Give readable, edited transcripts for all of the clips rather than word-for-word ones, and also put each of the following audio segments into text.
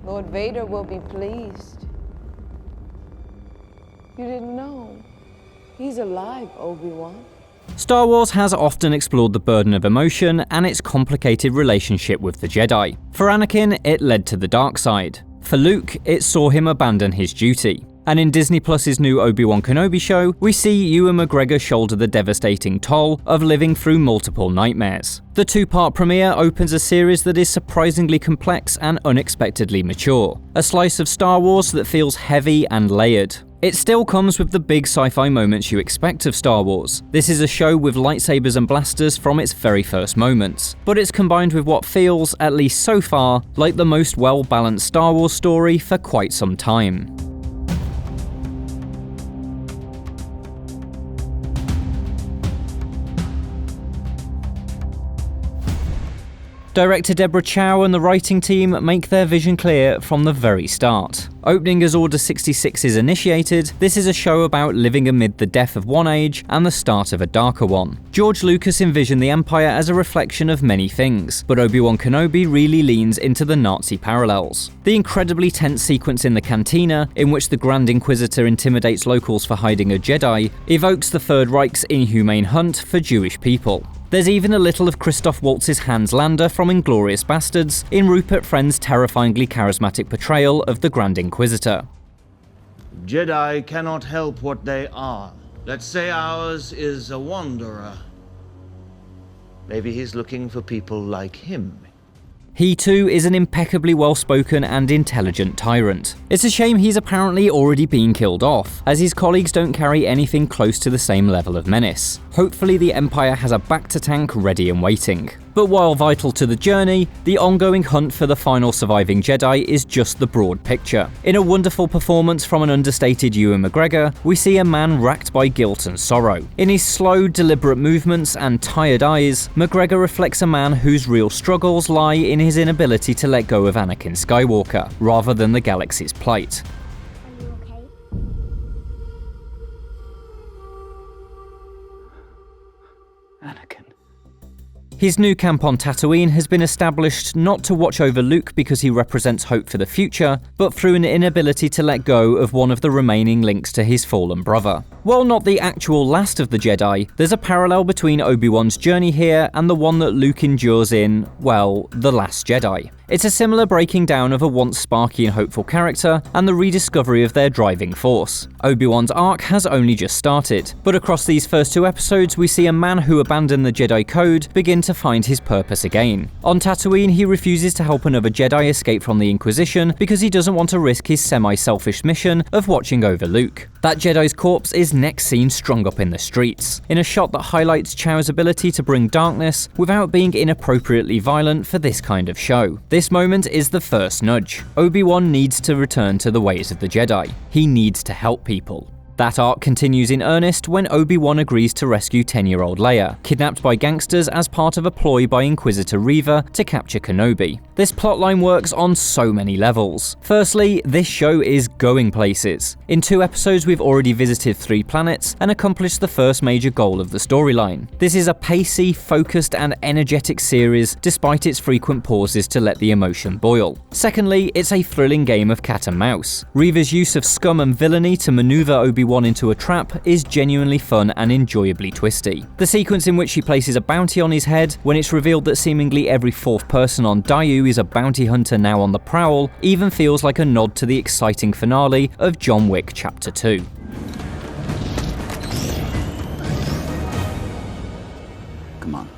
Lord Vader will be pleased. You didn't know. He's alive, Obi-Wan. Star Wars has often explored the burden of emotion and its complicated relationship with the Jedi. For Anakin, it led to the dark side. For Luke, it saw him abandon his duty. And in Disney Plus's new Obi Wan Kenobi show, we see Ewan McGregor shoulder the devastating toll of living through multiple nightmares. The two-part premiere opens a series that is surprisingly complex and unexpectedly mature. A slice of Star Wars that feels heavy and layered. It still comes with the big sci-fi moments you expect of Star Wars. This is a show with lightsabers and blasters from its very first moments, but it's combined with what feels, at least so far, like the most well-balanced Star Wars story for quite some time. Director Deborah Chow and the writing team make their vision clear from the very start. Opening as Order 66 is initiated, this is a show about living amid the death of one age and the start of a darker one. George Lucas envisioned the Empire as a reflection of many things, but Obi-Wan Kenobi really leans into the Nazi parallels. The incredibly tense sequence in the cantina, in which the Grand Inquisitor intimidates locals for hiding a Jedi, evokes the Third Reich's inhumane hunt for Jewish people. There's even a little of Christoph Waltz's Hans Landa from Inglourious Basterds in Rupert Friend's terrifyingly charismatic portrayal of the Grand Inquisitor. Jedi cannot help what they are. Let's say ours is a wanderer. Maybe he's looking for people like him. He too is an impeccably well-spoken and intelligent tyrant. It's a shame he's apparently already been killed off, as his colleagues don't carry anything close to the same level of menace. Hopefully the Empire has a back-to-tank ready and waiting. But while vital to the journey, the ongoing hunt for the final surviving Jedi is just the broad picture. In a wonderful performance from an understated Ewan McGregor, we see a man racked by guilt and sorrow. In his slow, deliberate movements and tired eyes, McGregor reflects a man whose real struggles lie in his inability to let go of Anakin Skywalker, rather than the galaxy's plight. Are you okay? Anakin. His new camp on Tatooine has been established not to watch over Luke because he represents hope for the future, but through an inability to let go of one of the remaining links to his fallen brother. While not the actual last of the Jedi, there's a parallel between Obi-Wan's journey here and the one that Luke endures in, well, The Last Jedi. It's a similar breaking down of a once sparky and hopeful character and the rediscovery of their driving force. Obi-Wan's arc has only just started, but across these first two episodes we see a man who abandoned the Jedi Code begin to find his purpose again. On Tatooine, he refuses to help another Jedi escape from the Inquisition because he doesn't want to risk his semi-selfish mission of watching over Luke. That Jedi's corpse is next seen strung up in the streets, in a shot that highlights Chow's ability to bring darkness without being inappropriately violent for this kind of show. This moment is the first nudge. Obi-Wan needs to return to the ways of the Jedi. He needs to help people. That arc continues in earnest when Obi-Wan agrees to rescue 10-year-old Leia, kidnapped by gangsters as part of a ploy by Inquisitor Reva to capture Kenobi. This plotline works on so many levels. Firstly, this show is going places. In 2 episodes we've already visited 3 planets and accomplished the first major goal of the storyline. This is a pacey, focused and energetic series despite its frequent pauses to let the emotion boil. Secondly, it's a thrilling game of cat and mouse. Reva's use of scum and villainy to maneuver Obi-Wan into a trap is genuinely fun and enjoyably twisty. The sequence in which she places a bounty on his head, when it's revealed that seemingly every 4th person on Daiyu is a bounty hunter now on the prowl, even feels like a nod to the exciting finale of John Wick Chapter 2. Come on.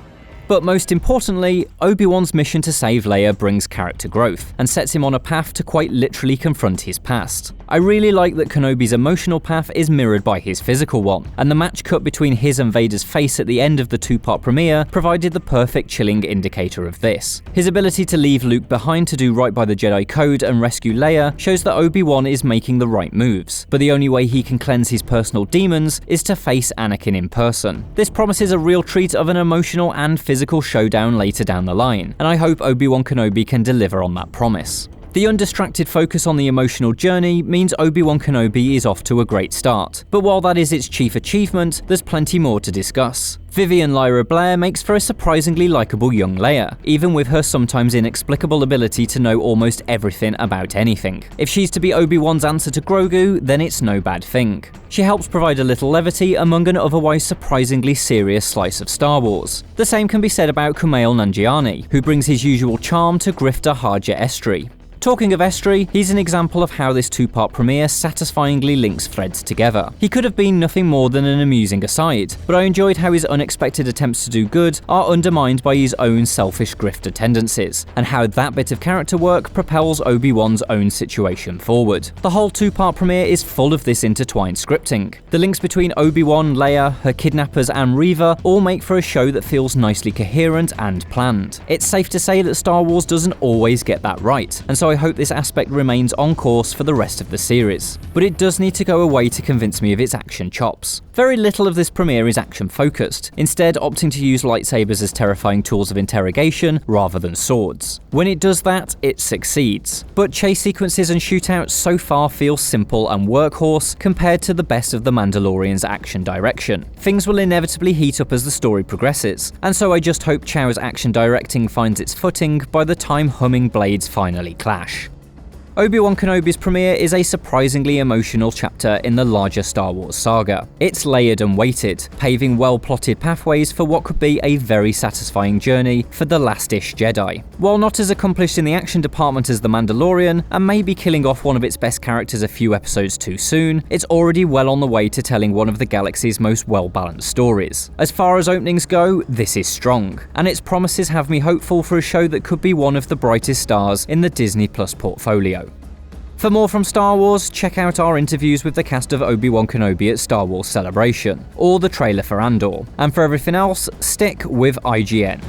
But most importantly, Obi-Wan's mission to save Leia brings character growth, and sets him on a path to quite literally confront his past. I really like that Kenobi's emotional path is mirrored by his physical one, and the match cut between his and Vader's face at the end of the 2-part premiere provided the perfect chilling indicator of this. His ability to leave Luke behind to do right by the Jedi Code and rescue Leia shows that Obi-Wan is making the right moves, but the only way he can cleanse his personal demons is to face Anakin in person. This promises a real treat of an emotional and physical showdown later down the line, and I hope Obi-Wan Kenobi can deliver on that promise. The undistracted focus on the emotional journey means Obi Wan Kenobi is off to a great start, but while that is its chief achievement, there's plenty more to discuss. Vivian Lyra Blair makes for a surprisingly likeable young Leia, even with her sometimes inexplicable ability to know almost everything about anything. If she's to be Obi-Wan's answer to Grogu, then it's no bad thing. She helps provide a little levity among an otherwise surprisingly serious slice of Star Wars. The same can be said about Kumail Nanjiani, who brings his usual charm to grifter Haja Estri. Talking of Estri, he's an example of how this two-part premiere satisfyingly links threads together. He could have been nothing more than an amusing aside, but I enjoyed how his unexpected attempts to do good are undermined by his own selfish grifter tendencies, and how that bit of character work propels Obi-Wan's own situation forward. The whole two-part premiere is full of this intertwined scripting. The links between Obi-Wan, Leia, her kidnappers and Reva all make for a show that feels nicely coherent and planned. It's safe to say that Star Wars doesn't always get that right, and so I hope this aspect remains on course for the rest of the series. But it does need to go away to convince me of its action chops. Very little of this premiere is action focused, instead opting to use lightsabers as terrifying tools of interrogation rather than swords. When it does that, it succeeds. But chase sequences and shootouts so far feel simple and workhorse compared to the best of The Mandalorian's action direction. Things will inevitably heat up as the story progresses, and so I just hope Chow's action directing finds its footing by the time humming blades finally clash. Obi Wan Kenobi's premiere is a surprisingly emotional chapter in the larger Star Wars saga. It's layered and weighted, paving well-plotted pathways for what could be a very satisfying journey for the last-ish Jedi. While not as accomplished in the action department as The Mandalorian, and maybe killing off one of its best characters a few episodes too soon, it's already well on the way to telling one of the galaxy's most well-balanced stories. As far as openings go, this is strong, and its promises have me hopeful for a show that could be one of the brightest stars in the Disney Plus portfolio. For more from Star Wars, check out our interviews with the cast of Obi Wan Kenobi at Star Wars Celebration, or the trailer for Andor. And for everything else, stick with IGN.